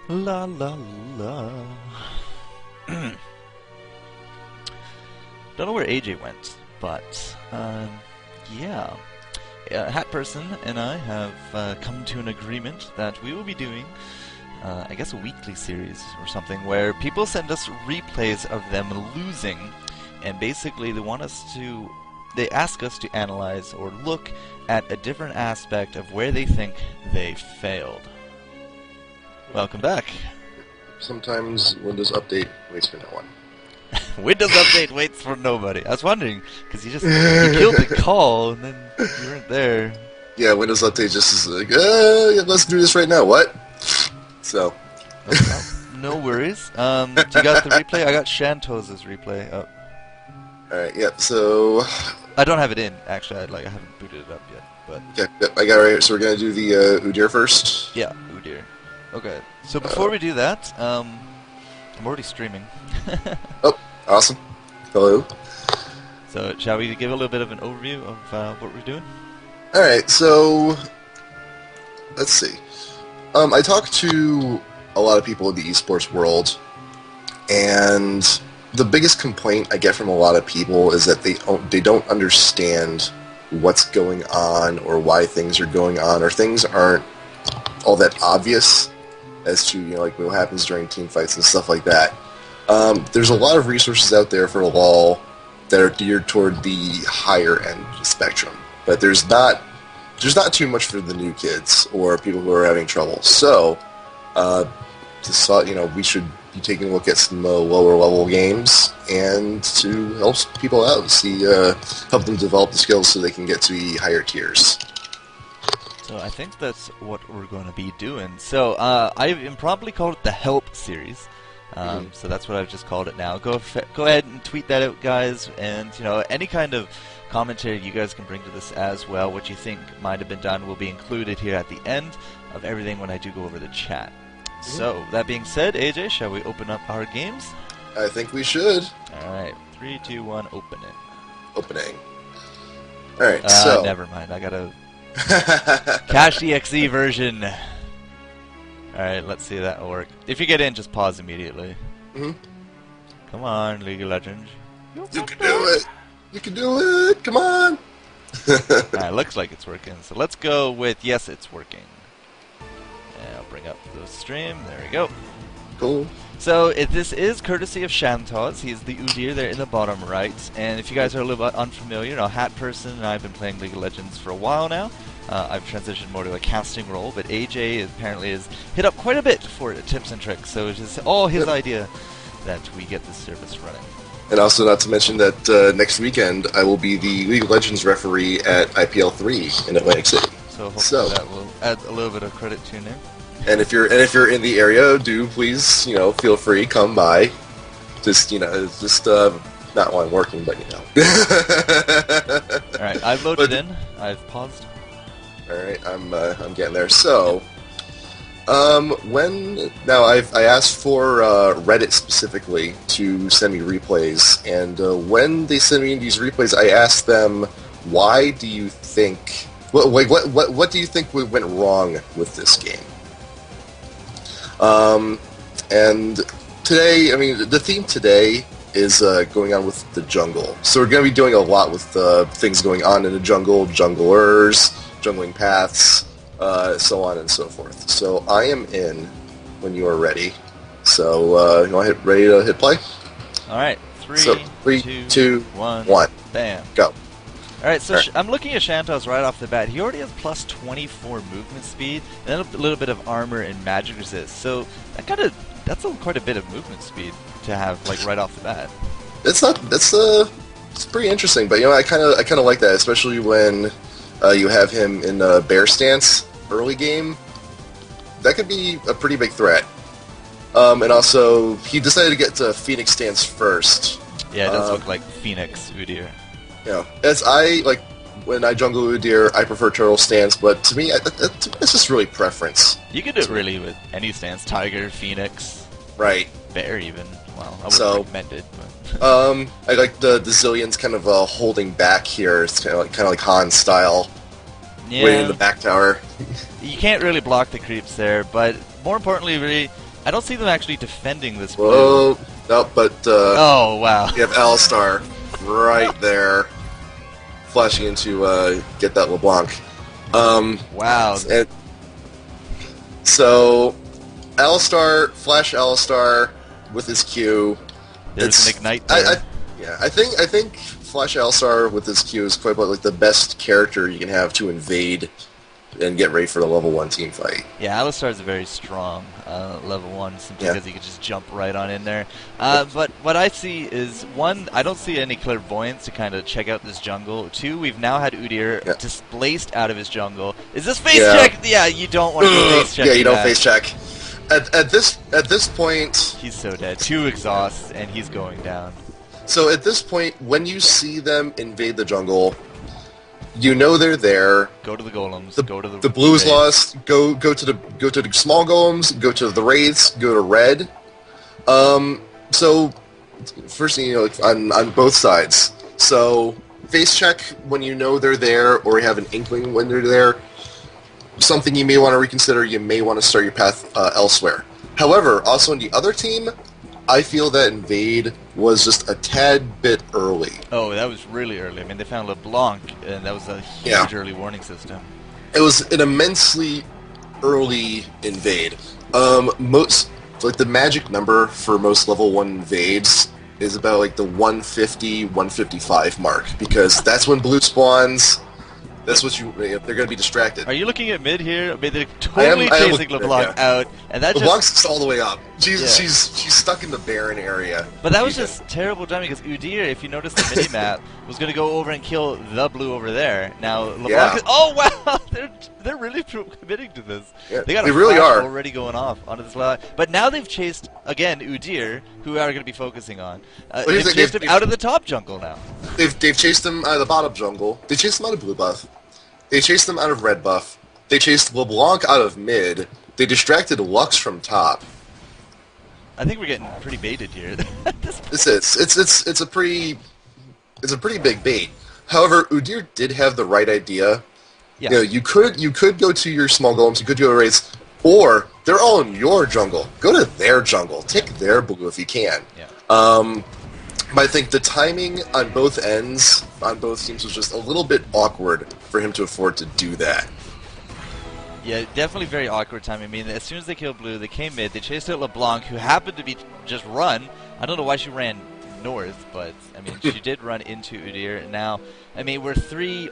La la la. Don't know where AJ went, but yeah. HatPerson and I have come to an agreement that we will be doing, I guess, a weekly series or something where people send us replays of them losing, and basically they ask us to analyze or look at a different aspect of where they think they failed. Welcome back. Sometimes Windows Update waits for no one. Windows Update waits for nobody. I was wondering, because you killed the call, and then you weren't there. Yeah, Windows Update just is like, yeah, let's do this right now. What? So. No worries. Do you got the replay? I got Shantoz's replay up. Alright, yep, so... I don't have it in, actually. I haven't booted it up yet, but... Okay, yep, I got it right here. So we're going to do the Udyr first? Yeah, Udyr. Okay, so before we do that, I'm already streaming. Oh, awesome. Hello. So, shall we give a little bit of an overview of what we're doing? Alright, so... Let's see. I talked to a lot of people in the esports world, and the biggest complaint I get from a lot of people is that they don't understand what's going on or why things are going on, or things aren't all that obvious as to, like what happens during team fights and stuff like that. There's a lot of resources out there for LoL that are geared toward the higher end spectrum, but there's not too much for the new kids or people who are having trouble. So, we should be taking a look at some lower level games and to help people out, help them develop the skills so they can get to the higher tiers. So I think that's what we're going to be doing. So I've impromptu called it the Help series. So that's what I've just called it now. Go ahead and tweet that out, guys, and any kind of commentary you guys can bring to this as well. What you think might have been done will be included here at the end of everything when I do go over the chat. So that being said, AJ, shall we open up our games? I think we should. All right, 3, 2, 1, open it. Opening. All right, so never mind. I gotta cache the EXE version. Alright, let's see if that'll work. If you get in, just pause immediately. Come on, League of Legends. You can do it! You can do it! Come on! Alright, looks like it's working. So let's go with yes, it's working. And I'll bring up the stream. There we go. Cool. So this is courtesy of Shantoz. He's the Udyr there in the bottom right. And if you guys are a little bit unfamiliar, HatPerson and I have been playing League of Legends for a while now. I've transitioned more to a casting role, but AJ apparently has hit up quite a bit for tips and tricks, so it's just all his idea that we get this service running. And also not to mention that next weekend I will be the League of Legends referee at IPL 3 in Atlantic City. So hopefully that will add a little bit of credit to your name. And if you're in the area, do please, feel free, come by. Just not while I'm working, but Alright, I've loaded in. I've paused. Alright, I'm getting there. So, I asked for Reddit specifically to send me replays, and when they send me these replays, I asked them, why do you think, what do you think went wrong with this game? And today, the theme today is going on with the jungle. So we're going to be doing a lot with things going on in the jungle, junglers, jungling paths, so on and so forth. So I am in when you are ready. So you want to ready to hit play? Alright, 3, 2, 1, bam. Go. Alright, so I'm looking at Shantoz right off the bat. He already has plus 24 movement speed, and then a little bit of armor and magic resist. So that's quite a bit of movement speed to have right off the bat. It's pretty interesting, but I kind of like that, especially when you have him in bear stance early game. That could be a pretty big threat. And also, he decided to get to Phoenix stance first. Yeah, it does look like Phoenix Udyr. When I jungle Udyr, I prefer turtle stance, but to me, it's just really preference. You can do it really with any stance. Tiger, Phoenix. Right. Bear even. Well, I wouldn't recommend it, but... I like the Zillion's kind of holding back here. It's kind of like Han style. Yeah. Waiting in the back tower. You can't really block the creeps there, but more importantly, really, I don't see them actually defending this blue. Whoa, no, but Oh, wow. you have Alistar right there, flashing in to get that LeBlanc. Wow. And so, Alistar, flash Alistar with his Q. There's an ignite there. I think Flash Alistar with his Q is quite like the best character you can have to invade and get ready for the level 1 team fight. Yeah, Alistar's a very strong level 1 simply Yeah. because he can just jump right on in there. But what I see is, 1, I don't see any clairvoyance to kind of check out this jungle. 2, we've now had Udyr displaced out of his jungle. Is this face check? Yeah, you don't want to go face check. Yeah, you don't face check. At this point, he's so dead. 2 exhausts and he's going down. So at this point, when you see them invade the jungle, you know they're there. Go to the golems. Go to the blue's raids. lost. Go to the small golems. Go to the wraiths. Go to red. So first thing, on both sides. So face check when you know they're there, or you have an inkling when they're there. Something you may want to reconsider. You may want to start your path elsewhere. However, also on the other team, I feel that invade was just a tad bit early. Oh, that was really early. I mean, they found LeBlanc, and that was a huge early warning system. It was an immensely early invade. The magic number for most level 1 invades is about like the 150, 155 mark, because that's when blue spawns. That's what they're going to be distracted. Are you looking at mid here? I mean, they're totally chasing LeBlanc out, and that LeBlanc's all the way up. She's stuck in the barren area. But that was just terrible timing, because Udyr, if you notice the mini-map, was going to go over and kill the blue over there. Now LeBlanc is, oh wow, they're really committing to this. Yeah, they got they a really flash are already going off onto this level. But now they've chased again Udyr, who we are going to be focusing on. They've chased him out of the top jungle now. They've chased him out of the bottom jungle. They chased him out of blue buff. They chased him out of red buff. They chased LeBlanc out of mid. They distracted Lux from top. I think we're getting pretty baited here. It's a pretty big bait. However, Udyr did have the right idea. Yeah. You could go to your small golems, you could go to raids, or they're all in your jungle. Go to their jungle. Take their blue if you can. Yeah. But I think the timing on both ends, on both teams, was just a little bit awkward for him to afford to do that. Yeah, definitely very awkward timing. I mean, as soon as they killed blue, they came mid, they chased out LeBlanc, who happened to be just run. I don't know why she ran north, but, I mean, she did run into Udyr. Now, I mean, we're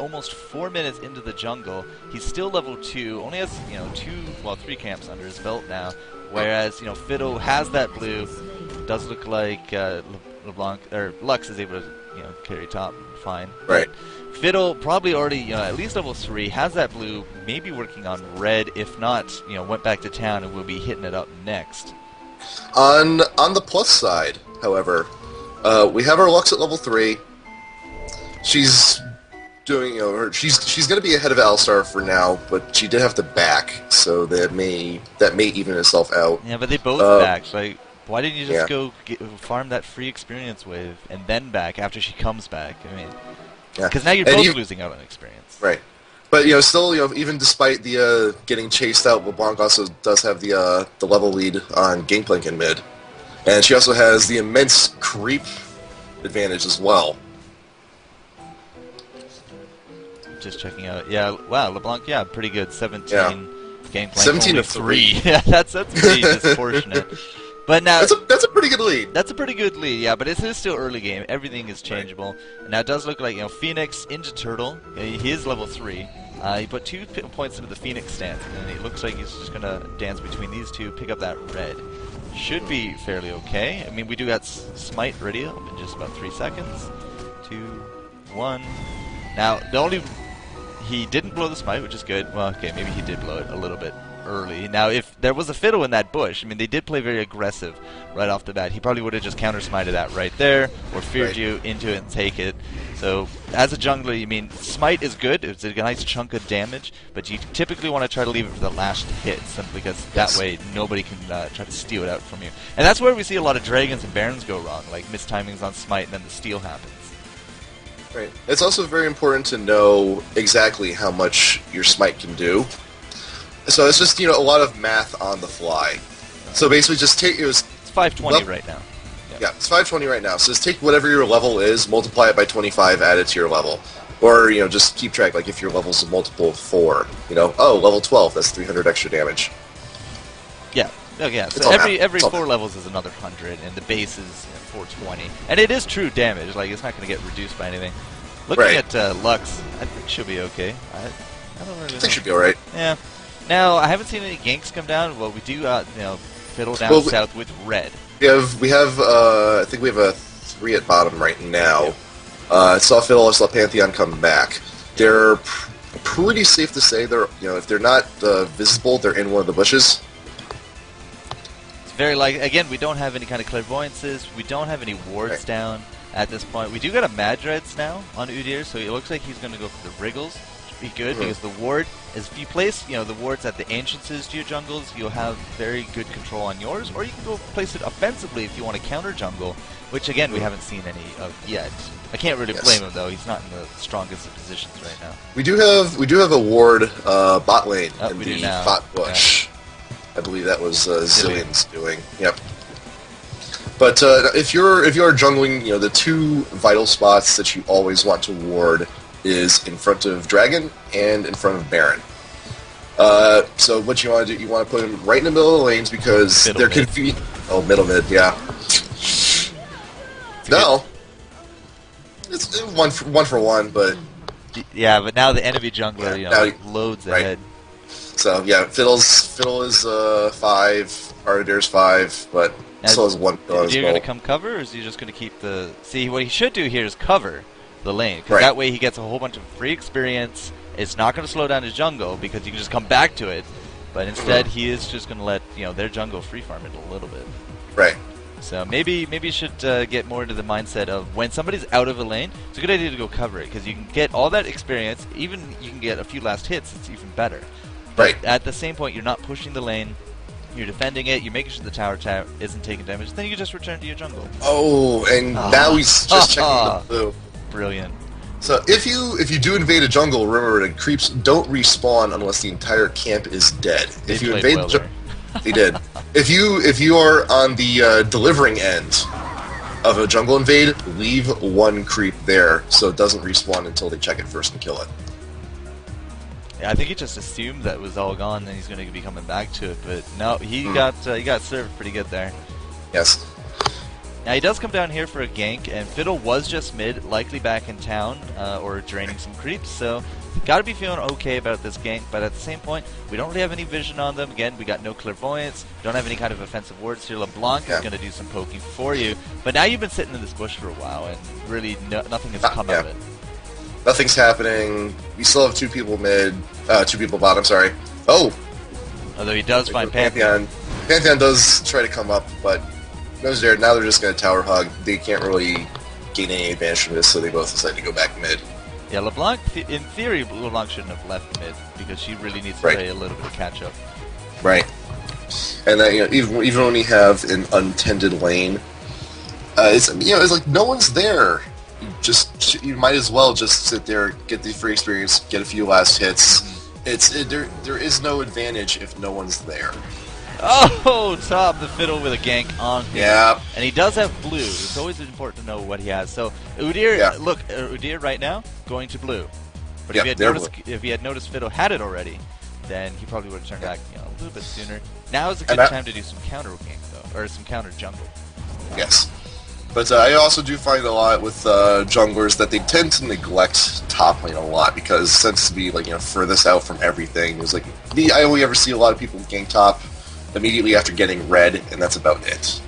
almost 4 minutes into the jungle. He's still level 2, only has, 3 camps under his belt now, whereas, Fiddle has that blue. Does look like LeBlanc, or Lux is able to, carry top fine. Right. Fiddle probably already, at least level 3, has that blue, maybe working on red, if not, went back to town and will be hitting it up next. On the plus side, however, we have our Lux at level 3. She's doing, she's going to be ahead of Alistar for now, but she did have to back, so that may even itself out. Yeah, but they both backed. Like, why didn't you just go farm that free experience wave and then back after she comes back? I mean, because now you're both losing out on experience. Right. But still, even despite the getting chased out, LeBlanc also does have the level lead on Gangplank in mid, and she also has the immense creep advantage as well. Just checking out. Yeah, wow, LeBlanc. Yeah, pretty good. 17 Gangplank. 17 to 3. Yeah, that's pretty disproportionate. But now that's a pretty good lead. That's a pretty good lead, yeah. But it is still early game. Everything is changeable. Right. And now it does look like Phoenix into Turtle. He is level 3. He put 2 points into the Phoenix stance, and it looks like he's just gonna dance between these two, pick up that red. Should be fairly okay. I mean, we do got Smite ready up in just about 3 seconds. 2, 1. Now he didn't blow the Smite, which is good. Well, okay, maybe he did blow it a little bit early. Now, if there was a Fiddle in that bush, I mean, they did play very aggressive right off the bat. He probably would have just counter-smited that right there, or feared you into it and take it. So, as a jungler, I mean, Smite is good. It's a nice chunk of damage, but you typically want to try to leave it for the last hit, simply because that way nobody can try to steal it out from you. And that's where we see a lot of Dragons and Barons go wrong, like mistimings on Smite, and then the steal happens. Right. It's also very important to know exactly how much your Smite can do. So it's just, a lot of math on the fly. So basically, just take it was It's 520 right now. yeah, it's 520 right now. So just take whatever your level is, multiply it by 25, add it to your level, or just keep track. Like if your level's a multiple of 4, oh, level 12, that's 300 extra damage. Yeah. Oh, yeah. So every 4 levels is another 100, and the base is 420, and it is true damage. Like it's not going to get reduced by anything. Looking at Lux, I think she'll be okay. I don't really know. I think she'll be alright. Yeah. Now I haven't seen any ganks come down. Well, we do fiddle down south with red. We have I think we have a 3 at bottom right now. I saw Fiddle, I saw Pantheon come back. They're pretty safe to say. They're if they're not visible, they're in one of the bushes. It's very again, we don't have any kind of clairvoyances. We don't have any wards down at this point. We do got a Madreds now on Udyr, so it looks like he's going to go for the Wriggles. Be good because the ward is if you place the wards at the entrances to your jungles, you'll have very good control on yours, or you can go place it offensively if you want to counter jungle, which again we haven't seen any of yet. I can't really blame him though; he's not in the strongest of positions right now. We do have a ward bot lane in the bot bush. Yeah. I believe that was Zillion's doing. Yep. But if you're jungling, the 2 vital spots that you always want to ward is in front of Dragon and in front of Baron. So what you want to do, you want to put them right in the middle of the lanes because they're convenient. Oh, middle mid, yeah. No, it's one for one, but yeah, but now the enemy jungler, loads ahead. So yeah, Fiddle is 5, Ardyr's 5, but still has 1 kill on his Is he bolt. going to come cover, or is he just going to keep the? See, what he should do here is cover the lane, because that way he gets a whole bunch of free experience. It's not going to slow down his jungle because you can just come back to it, but instead he is just going to let their jungle free farm it a little bit. Right. So maybe you should get more into the mindset of when somebody's out of a lane, it's a good idea to go cover it because you can get all that experience. Even you can get a few last hits. It's even better. But at the same point, you're not pushing the lane. You're defending it. You're making sure the tower isn't taking damage. Then you can just return to your jungle. Oh, and now he's just checking the blue. Brilliant. So if you do invade a jungle, remember the creeps don't respawn unless the entire camp is dead. If you invade the jungle, they did. If you are on the delivering end of a jungle invade, leave 1 creep there so it doesn't respawn until they check it first and kill it. Yeah, I think he just assumed that it was all gone and he's going to be coming back to it, but no, he got served pretty good there. Yes. Now he does come down here for a gank, and Fiddle was just mid, likely back in town, or draining some creeps, so got to be feeling okay about this gank, but at the same point, we don't really have any vision on them. Again, we got no clairvoyance, don't have any kind of offensive wards here. LeBlanc is going to do some poking for you, but now you've been sitting in this bush for a while, and really nothing has come of it. Nothing's happening. We still have 2 people mid, 2 people bottom, sorry. Oh! Although he does find Pantheon. Pantheon does try to come up, but knows there. Now they're just going to tower hug. They can't really gain any advantage from this, so they both decide to go back mid. Yeah, LeBlanc, in theory, LeBlanc shouldn't have left mid because she really needs to play a little bit of catch up. Right. And then even when we have an untended lane, it's like no one's there. You might as well just sit there, get the free experience, get a few last hits. There is no advantage if no one's there. Oh, top the Fiddle with a gank on him. Yeah. And he does have blue. It's always important to know what he has. So Udyr, look, Udyr right now going to blue. But if he had noticed Fiddle had it already, then he probably would have turned back a little bit sooner. Now is a good time to do some counter gank though, or some counter jungle. Yes. But I also do find a lot with junglers that they tend to neglect top lane a lot because it tends to be furthest out from everything. It's I only ever see a lot of people gank top immediately after getting red, and that's about it.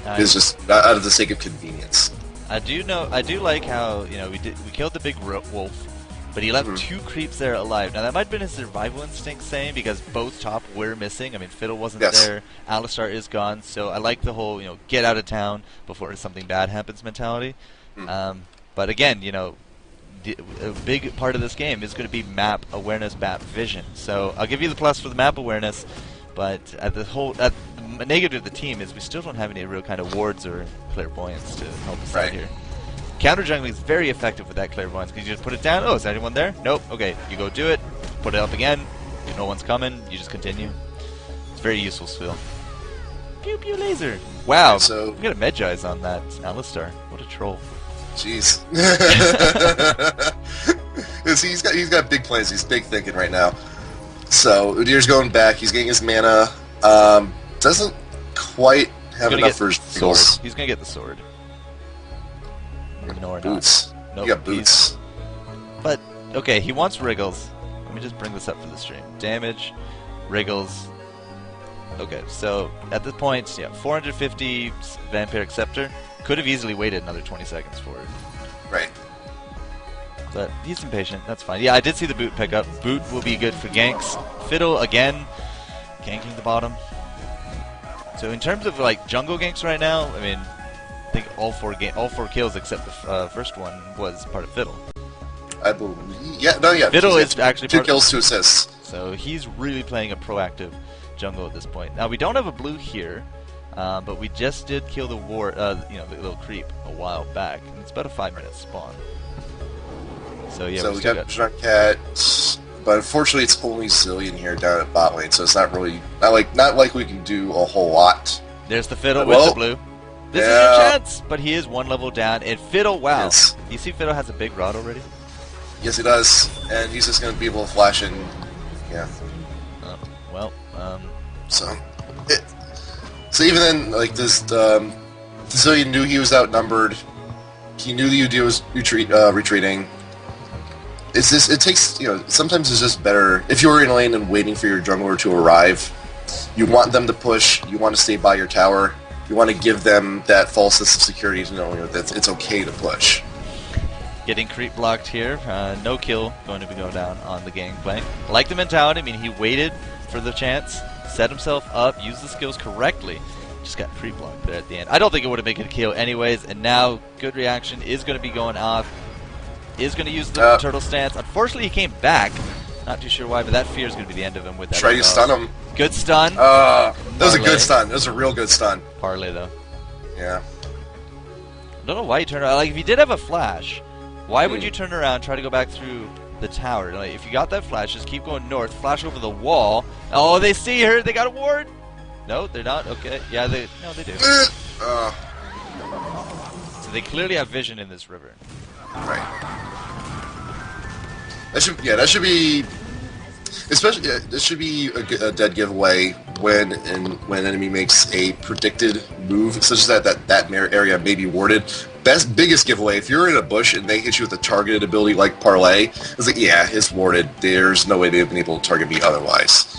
It's just out of the sake of convenience. I do like how we killed the big wolf, but he left 2 creeps there alive. Now that might have been his survival instinct saying because both top were missing. I mean Fiddle wasn't there, Alistar is gone, so I like the whole get out of town before something bad happens mentality. But again, a big part of this game is going to be map awareness, map vision. So I'll give you the plus for the map awareness. But the negative of the team is we still don't have any real kind of wards or clairvoyance to help us out here. Counter jungling is very effective with that clairvoyance because you just put it down. Oh, is anyone there? Nope. Okay, you go do it. Put it up again. If no one's coming, you just continue. It's very useful still. Pew pew laser. Wow. So We got a Medjai's on that Alistar. What a troll. jeez. he's got big plans. He's big thinking right now. So Udyr's going back. He's getting his mana. Doesn't quite have enough for his sword. He's gonna get the sword. No, or boots. Not. Nope, you got boots. But okay, he wants Wriggles. Let me just bring this up for the stream. Damage, Wriggles. Okay, so at this point, yeah, 450 Vampiric Scepter. Could have easily waited another 20 seconds for it. Right. But he's impatient. That's fine. Yeah, I did see the boot pick up. Boot will be good for ganks. Fiddle again, ganking the bottom. So in terms of like jungle ganks right now, I mean, I think all four kills except the first one was part of Fiddle. I believe. Yeah. No. Yeah. Fiddle is actually 2 kills, 2 assists. So he's really playing a proactive jungle at this point. Now we don't have a blue here, but we just did kill the ward, you know, the little creep a while back, and it's about a 5-minute spawn. So yeah, so we got Cat, but unfortunately it's only Zillion here down at bot lane, so it's not really not like we can do a whole lot. There's the Fiddle with the blue. This is your chance, but he is 1 level down. And Fiddle, wow, yes. You see Fiddle has a big rod already. Yes, he does, and he's just going to be able to flash in. Yeah. Well, So even then, like this, Zillion knew he was outnumbered. He knew the Udyr was retreating. It's just, it takes, you know, sometimes it's just better if you're in lane and waiting for your jungler to arrive. You want them to push. You want to stay by your tower. You want to give them that false sense of security to know that it's okay to push. Getting creep blocked here. No kill going to be going down on the gangplank. I like the mentality. I mean, he waited for the chance, set himself up, used the skills correctly. Just got creep blocked there at the end. I don't think it would have made it a kill anyways. And now, good reaction is going to be going off. Is going to use the turtle stance. Unfortunately, he came back. Not too sure why, but that fear is going to be the end of him with that. Try to stun him. Good stun. That was a good stun. That was a real good stun. Parlay, though. Yeah. I don't know why you turned around. Like, if you did have a flash, why would you turn around, try to go back through the tower? Like, if you got that flash, just keep going north, flash over the wall. Oh, they see her. They got a ward. No, they're not. Okay. Yeah, they do. So they clearly have vision in this river. Right. That should be, especially this should be a dead giveaway when enemy makes a predicted move, such as that area may be warded. Biggest giveaway, if you're in a bush and they hit you with a targeted ability like Parlay, it's like, yeah, it's warded. There's no way they've been able to target me otherwise.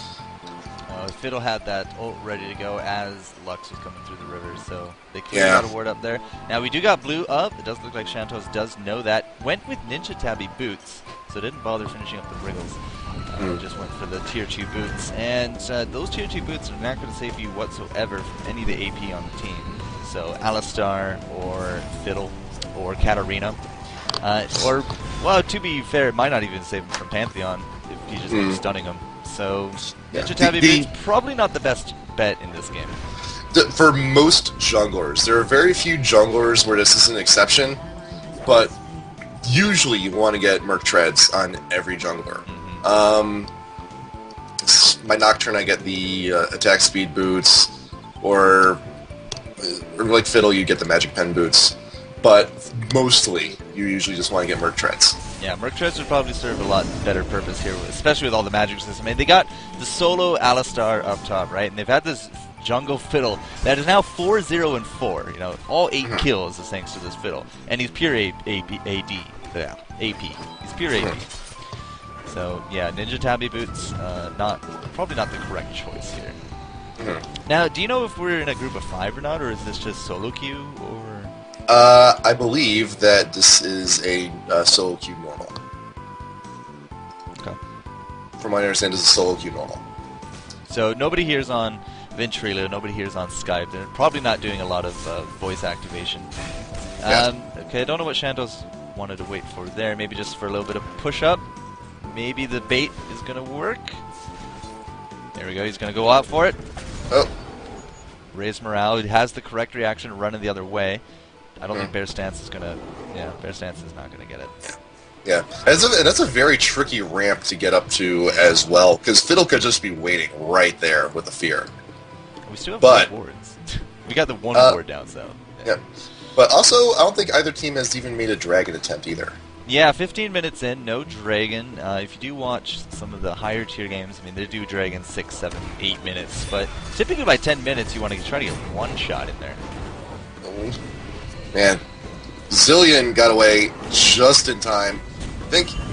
Fiddle had that ult ready to go as Lux was coming through the river, so they clearly got a ward up there. Now we do got blue up. It does look like Shantos does know that. Went with Ninja Tabby boots, so didn't bother finishing up the Wriggles. Just went for the tier 2 boots, and those tier 2 boots are not going to save you whatsoever from any of the AP on the team. So Alistar or Fiddle or Katarina, or, well, to be fair, it might not even save him from Pantheon if he just keeps stunning him. So Ninja Tabby boots probably not the best bet in this game. For most junglers, there are very few junglers where this is an exception, but usually you want to get Merc Treads on every jungler. My Nocturne, I get the attack speed boots, or like Fiddle, you get the Magic Pen boots, but mostly you usually just want to get Merc Treads. Yeah, Merc Treads would probably serve a lot better purpose here, especially with all the magic system. I mean, they got the solo Alistar up top, right? And they've had this jungle Fiddle that is now 4-0 and 4. You know, all 8 kills is thanks to this Fiddle, and he's pure AD. Yeah, AP. He's pure AP. So yeah, Ninja Tabby boots, probably not the correct choice here. Now, do you know if we're in a group of 5 or not, or is this just solo queue, or? I believe that this is a solo queue normal. Okay. From what I understand, this is a solo queue normal. So nobody here is on Ventrilo, nobody here is on Skype. They're probably not doing a lot of voice activation. Okay, I don't know what Shantos wanted to wait for there. Maybe just for a little bit of push-up. Maybe the bait is going to work. There we go, he's going to go out for it. Oh. Raise morale. He has the correct reaction running the other way. I don't think Bear Stance is going to... Yeah, Bear Stance is not going to get it. Yeah, and that's a very tricky ramp to get up to as well, because Fiddle could just be waiting right there with the fear. We still have But, no wards. We got the one ward down south. Yeah. But also, I don't think either team has even made a dragon attempt either. Yeah, 15 minutes in, no dragon. If you do watch some of the higher tier games, I mean, they do dragon 6, 7, 8 minutes, but typically by 10 minutes you want to try to get one shot in there. Man, Zillion got away just in time.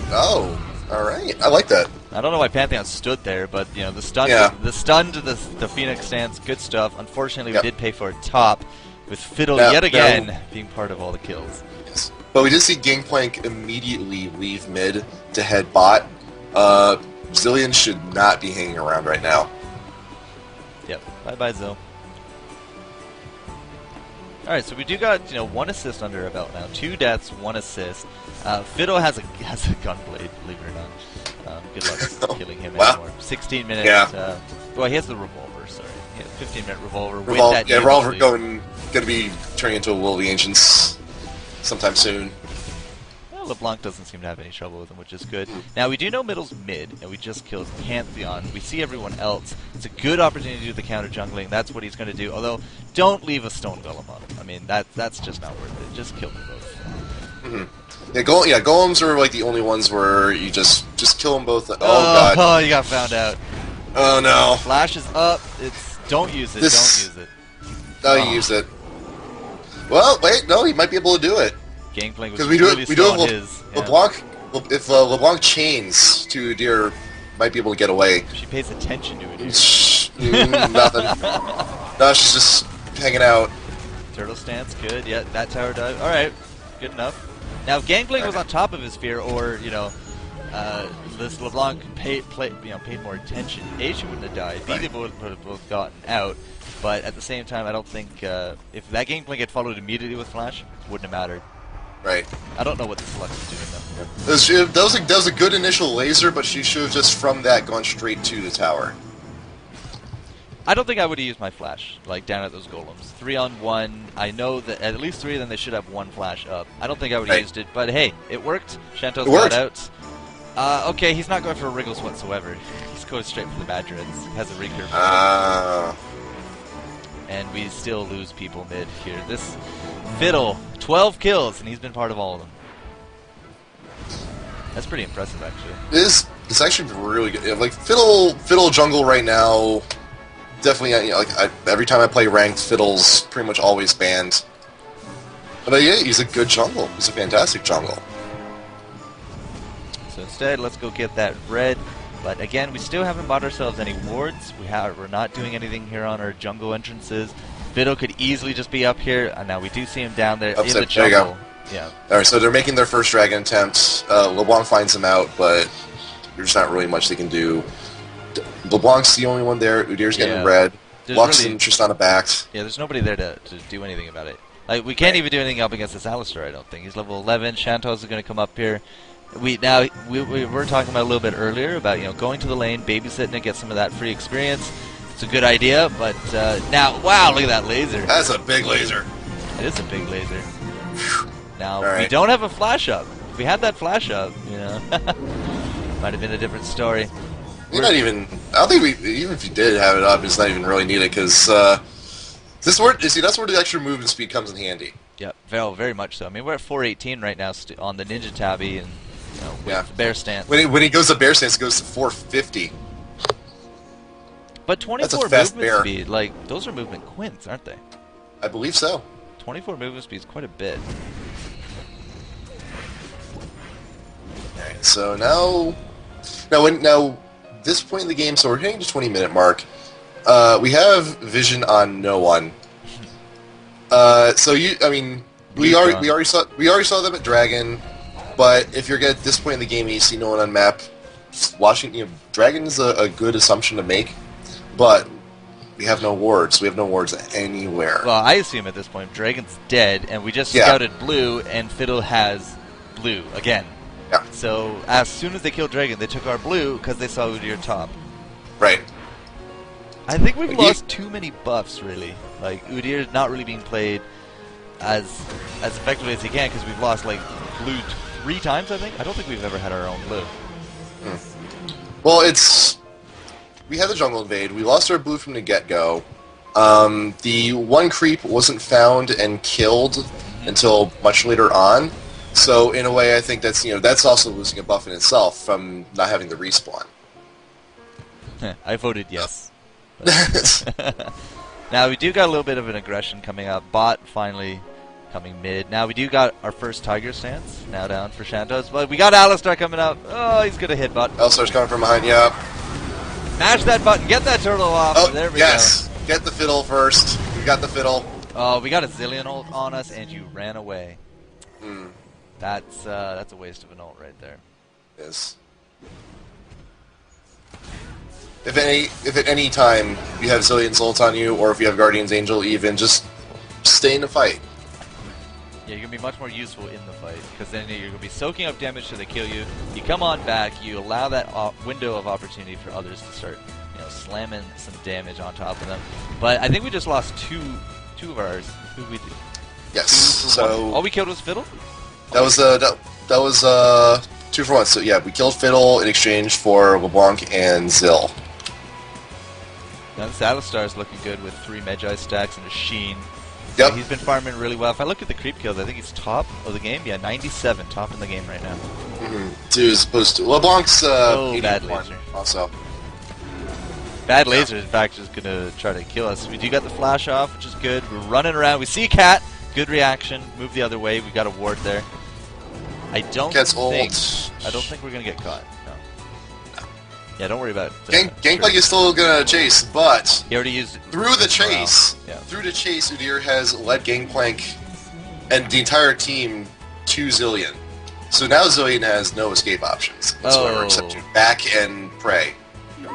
Oh, alright, I like that. I don't know why Pantheon stood there, but you know the stun, to the Phoenix stance, good stuff. Unfortunately, we did pay for a top with Fiddle yet again being part of all the kills. Yes. But we did see Gangplank immediately leave mid to head bot. Zillion should not be hanging around right now. Yep. Bye bye, Zill. All right, so we do got one assist under our belt now, 2 deaths, 1 assist. Fiddle has a gunblade, believe it or not. Good luck killing him anymore. 16 minutes. Yeah. Well, he has the revolver. Sorry, he has a 15-minute revolver. Revolver going to be turning into a Will of the Ancients sometime soon. Well, LeBlanc doesn't seem to have any trouble with him, which is good. Now, we do know middle's mid, and we just killed Pantheon. We see everyone else. It's a good opportunity to do the counter jungling. That's what he's going to do. Although, don't leave a stone golem on him. I mean, that's just not worth it. Just kill them both. Mm-hmm. Yeah, golems are like the only ones where you just kill them both. Oh god! Oh, you got found out. Oh no! Flash is up. Don't use it. Don't use it. No, you use it. Well, wait, no, he might be able to do it. Gangplank was because really we do have his. LeBlanc. If LeBlanc chains to Udyr, might be able to get away. She pays attention to it. Nothing. No, she's just hanging out. Turtle stance, good. Yeah, that tower dive. All right, good enough. Now, if Gangplank was on top of his sphere, or this LeBlanc paid more attention, A, she wouldn't have died. B, they would have both gotten out. But at the same time, I don't think if that Gangplank had followed immediately with Flash, wouldn't have mattered. Right. I don't know what the select is doing though. That was a good initial laser, but she should have just from that gone straight to the tower. I don't think I would have used my flash, like, down at those golems. 3-on-1, I know that at least 3 of them, they should have 1 flash up. I don't think I would have used it, but hey, it worked. Shantos got out. Okay, he's not going for wriggles whatsoever. He's going straight for the Badger and has a recurve. And we still lose people mid here. This Fiddle, 12 kills, and he's been part of all of them. That's pretty impressive, actually. It's actually really good. Like, Fiddle jungle right now... Definitely, every time I play ranked, Fiddle's pretty much always banned. But yeah, he's a good jungle. He's a fantastic jungle. So instead, let's go get that red. But again, we still haven't bought ourselves any wards. We're not doing anything here on our jungle entrances. Fiddle could easily just be up here. Now we do see him down there in the jungle. There you go. Yeah. All right, so they're making their first dragon attempt. LeBlanc finds him out, but there's not really much they can do. LeBlanc's the only one there. Udyr's getting red. Lux and Tristana backed. Yeah, there's nobody there to do anything about it. Like, we can't even do anything up against this Alistar, I don't think. He's level 11. Shantos is going to come up here. We were talking about a little bit earlier about going to the lane, babysitting to get some of that free experience. It's a good idea, but now, wow, look at that laser. That's a big laser. It is a big laser. Now, we don't have a flash up. If we had that flash up, might have been a different story. You're not even. I don't think even if you did have it up, it's not even really needed because that's where the extra movement speed comes in handy. Yeah, very much so. I mean, we're at 418 right now on the Ninja Tabby and with the bear stance. When he goes to bear stance, it goes to 450. But 24 movement speed, like those are movement quints, aren't they? I believe so. 24 movement speed is quite a bit. Alright, so now this point in the game, so we're hitting the 20-minute mark. We have vision on no one. We already saw them at Dragon, but if you're at this point in the game and you see no one on map, Dragon is a good assumption to make, but we have no wards. We have no wards anywhere. Well, I assume at this point Dragon's dead, and we just scouted blue, and Fiddle has blue again. Yeah. So as soon as they killed Dragon, they took our blue because they saw Udyr top. Right. I think we've lost too many buffs, really. Like Udyr is not really being played as effectively as he can because we've lost like blue 3 times, I think. I don't think we've ever had our own blue. Well, we had the jungle invade. We lost our blue from the get-go. The one creep wasn't found and killed until much later on. So in a way, I think that's also losing a buff in itself from not having the respawn. I voted yes. Now we do got a little bit of an aggression coming up. Bot finally coming mid. Now we do got our first Tiger stance now down for Shantos, but we got Alistar coming up. Oh, he's gonna hit bot. Alistar's coming from behind. Yeah. Mash that button. Get that turtle off. Oh, there we yes. Get the fiddle first. We got the fiddle. Oh, we got a Zillion ult on us, and you ran away. That's a waste of an ult right there. Yes. If at any time you have Zillion's ult on you, or if you have Guardian's Angel even, just stay in the fight. Yeah, you're going to be much more useful in the fight, because then you're going to be soaking up damage till they kill you. You come on back, you allow that window of opportunity for others to start, slamming some damage on top of them. But I think we just lost two of ours. Who did we do? Yes. So all we killed was Fiddle? That was 2 for 1. So yeah, we killed Fiddle in exchange for LeBlanc and Zill. Now this Alistar is looking good with 3 Magi stacks and a Sheen. Yep. He's been farming really well. If I look at the creep kills, I think he's top of the game. Yeah, 97, top in the game right now. As opposed to LeBlanc's bad laser. Also. Bad laser, in fact, is going to try to kill us. We do got the flash off, which is good. We're running around. We see Cat. Good reaction. Move the other way. We got a ward there. I don't think we're going to get caught. No. Yeah, don't worry about it. Gangplank is still going to chase, but he already used through the chase, Udyr has led Gangplank and the entire team to Zillion. So now Zillion has no escape options whatsoever except to back and pray. We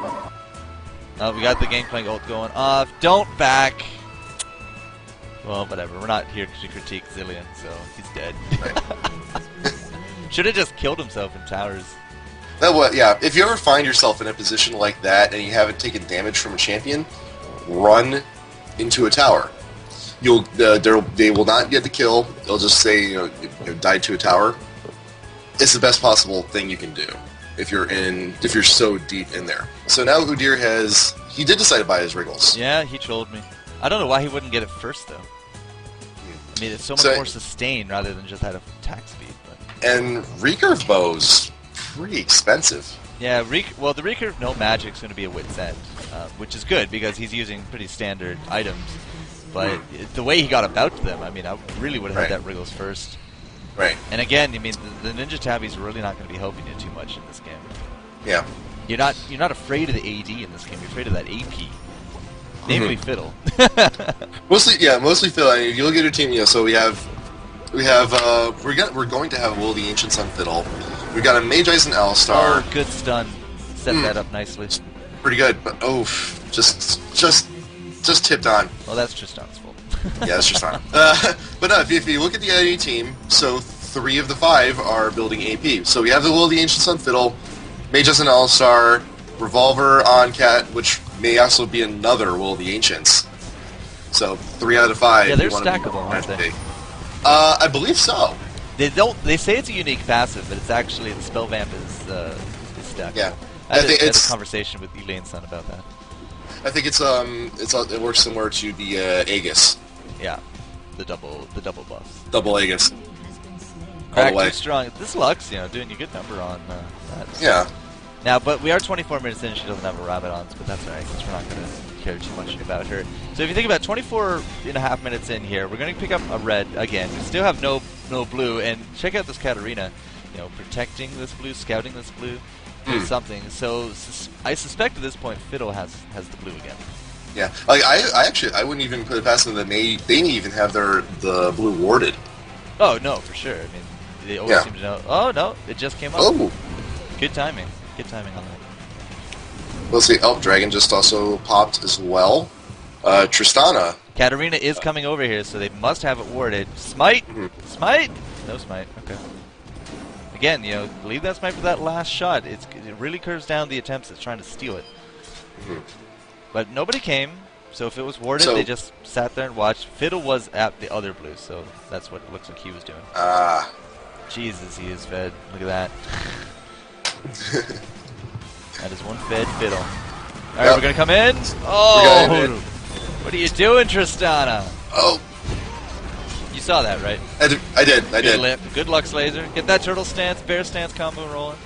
got the Gangplank ult going off. Don't back. Well, whatever. We're not here to critique Zillion, so he's dead. Right. Should have just killed himself in towers. Yeah, if you ever find yourself in a position like that and you haven't taken damage from a champion, run into a tower. They will not get the kill. They'll just say you died to a tower. It's the best possible thing you can do if you're so deep in there. So now Udyr he did decide to buy his Wriggles. Yeah, he trolled me. I don't know why he wouldn't get it first though. I mean, it's so much more sustained rather than just had attack speed. But. And recurve bows. Pretty expensive. Yeah, the recurve no magic's going to be a wit's end, which is good because he's using pretty standard items. But the way he got about them, I mean, I really would have had that Wriggles first. Right. And again, I mean, the Ninja Tabby's really not going to be helping you too much in this game. Yeah. You're not afraid of the AD in this game. You're afraid of that AP, namely Fiddle. Mostly Fiddle. I mean, if you look at your team, so we're going to have Will the Ancients on Fiddle. We've got a Magi's and Alistar. Oh, good stun. Set that up nicely. Pretty good, but just tipped on. Well, that's Tristan's fault. Yeah, that's Tristan. But no, if you look at the enemy team, so 3 of the 5 are building AP. So we have the Will of the Ancients on Fiddle, Magi's and Alistar, Revolver on Cat, which may also be another Will of the Ancients. So 3 out of 5. Yeah, they're stackable, aren't they? I believe so. They say it's a unique passive, but it's actually the spell vamp is stackable. Yeah, I had a conversation with Elaine's son about that. I think it works similar to the Aegis. Yeah, the double buffs. Double Aegis. Crack too strong. This Lux, doing a good number on that. So. Yeah. Now, but we are 24 minutes in. She doesn't have a rabbit on, but that's alright because we're not going to care too much about her. So if you think about 24 and a half minutes in here, we're going to pick up a red again. We still have no blue, and check out this Katarina. Protecting this blue, scouting this blue, doing something. So I suspect at this point Fiddle has the blue again. Yeah, like I wouldn't even put it past them that they may even have the blue warded. Oh no, for sure. I mean, they always seem to know. Oh no, it just came up. Oh, good timing. Good timing on that. We'll see. Oh, Dragon just also popped as well. Tristana. Katarina is coming over here, so they must have it warded. Smite! Smite! No smite. Okay. Again, leave that smite for that last shot. It really curves down the attempts at trying to steal it. But nobody came, so if it was warded, they just sat there and watched. Fiddle was at the other blue, so that's what it looks like he was doing. Jesus, he is fed. Look at that. That is one fed fiddle. Alright, Yep. we're gonna come in. Oh! We're gonna What are you doing, Tristana? Oh, You saw that, right? I did. Good Lux Laser. Get that turtle stance, bear stance combo rolling.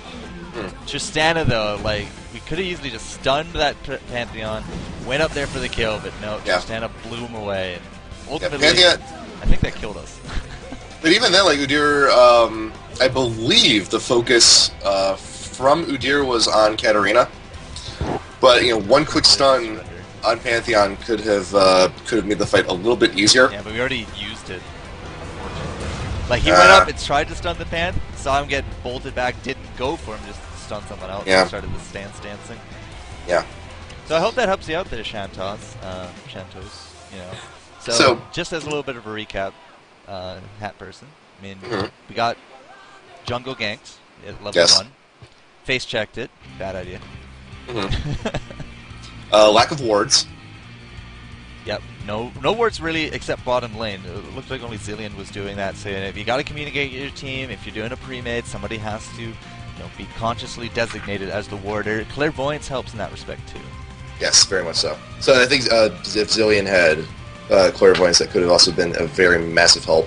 Tristana, though, like, we could have easily just stunned that Pantheon, went up there for the kill, but no, Yeah. Tristana blew him away. And ultimately, Pantheon, I think that killed us. but even then, like Udyr, I believe the focus from Udyr was on Katarina. But one quick stun on Pantheon could have made the fight a little bit easier. Yeah, but we already used it. Like, he went up and tried to stun the Panth, saw him get bolted back, didn't go for him, just stunned someone else, and started the stance dancing. Yeah. So I hope that helps you out there, Shantos. So, just as a little bit of a recap, HatPerson. I mean, we got jungle ganked at level 1. Face checked it. Bad idea. Lack of wards. Yep. No wards really except bottom lane. It looked like only Zillion was doing that. So if you got to communicate with your team, if you're doing a pre-made, somebody has to be consciously designated as the warder. Clairvoyance helps in that respect too. Yes, very much so. So I think if Zillion had Clairvoyance, that could have also been a very massive help.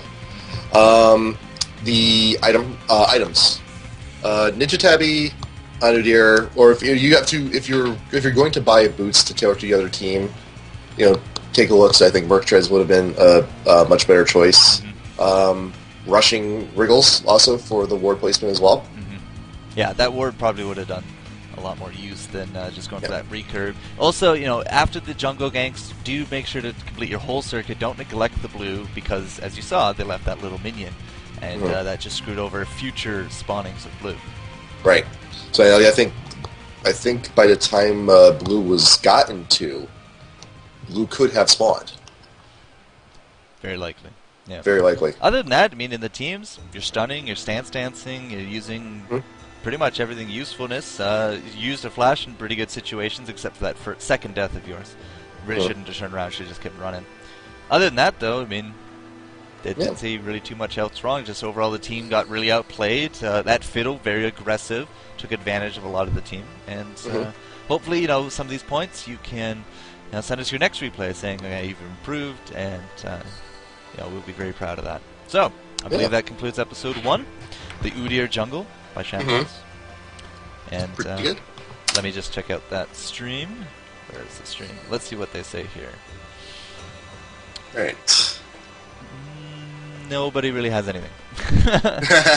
The items. Ninja Tabby on Udyr, or if you're going to buy boots to tailor to the other team, take a look. So I think Merc Treads would have been a much better choice. Rushing Wriggles also for the ward placement as well. Yeah, that ward probably would have done a lot more use than just going for that recurve. Also, after the jungle ganks, do make sure to complete your whole circuit. Don't neglect the blue, because as you saw, they left that little minion, and that just screwed over future spawnings of blue. Right. So I think by the time blue was gotten to, blue could have spawned. Very likely. Yeah. Very likely. Other than that, I mean, in the teams, you're stunning, you're stance dancing, you're using pretty much everything usefulness. You used a flash in pretty good situations, except for that second death of yours. Really shouldn't have turned around, should have just kept running. Other than that, though, I mean, didn't see really too much else wrong. Just overall, the team got really outplayed. That Fiddle, very aggressive, took advantage of a lot of the team. And hopefully, some of these points you can send us your next replay saying, okay, you've improved, and we'll be very proud of that. So, I believe that concludes episode 1, the Udyr Jungle by Shambles. And pretty good. Let me just check out that stream. Where is the stream? Let's see what they say here. Alright. Nobody really has anything.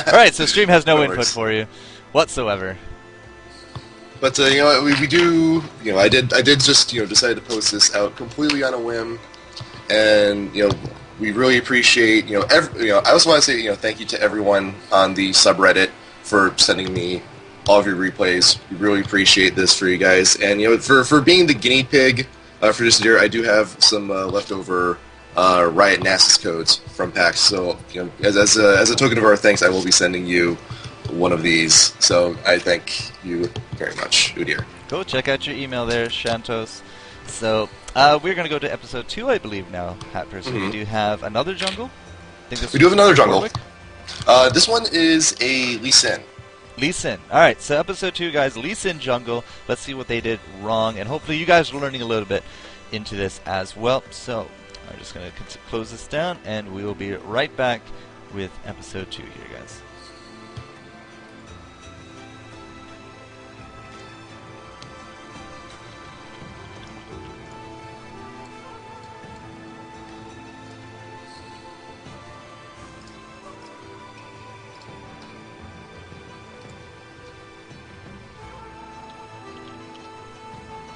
Alright, so stream has no input for you whatsoever. But we do. I did just decide to post this out completely on a whim, and we really appreciate I also want to say thank you to everyone on the subreddit for sending me all of your replays. We really appreciate this for you guys, and for being the guinea pig for this year, I do have some leftover Riot Nasus codes from PAX. So as a token of our thanks, I will be sending you one of these. So I thank you very much, Udyr. Go check out your email there, Shantos. So we're going to go to episode 2, I believe now, HatPerson. We do have another jungle. We do have another jungle. This one is a Lee Sin. Lee Sin. Alright, so episode 2, guys, Lee Sin jungle. Let's see what they did wrong, and hopefully you guys are learning a little bit into this as well. So I'm just going to close this down, and we will be right back with episode 2 here, guys.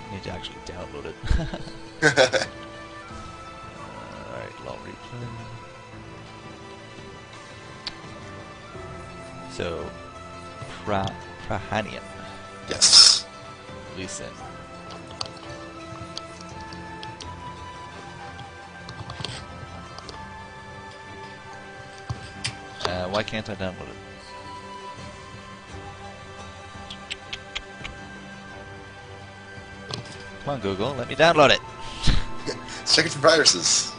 Need to actually download it. Alright, LoL replay. So, Prahanian. Yes. Lee Sin. Why can't I download it? Come on, Google, let me download it. Check it for viruses.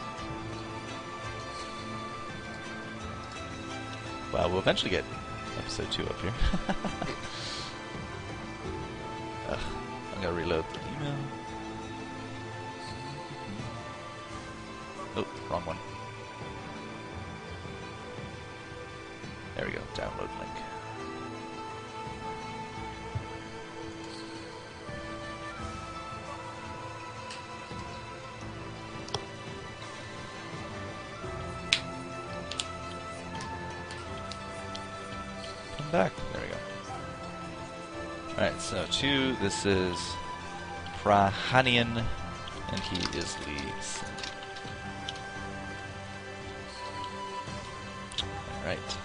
Well, we'll eventually get episode 2 up here. Ugh, I'm gonna reload the email. Oh, wrong one. There we go, download link. Come back. There we go. Alright, so 2, this is Prahanian, and he is leads. Alright.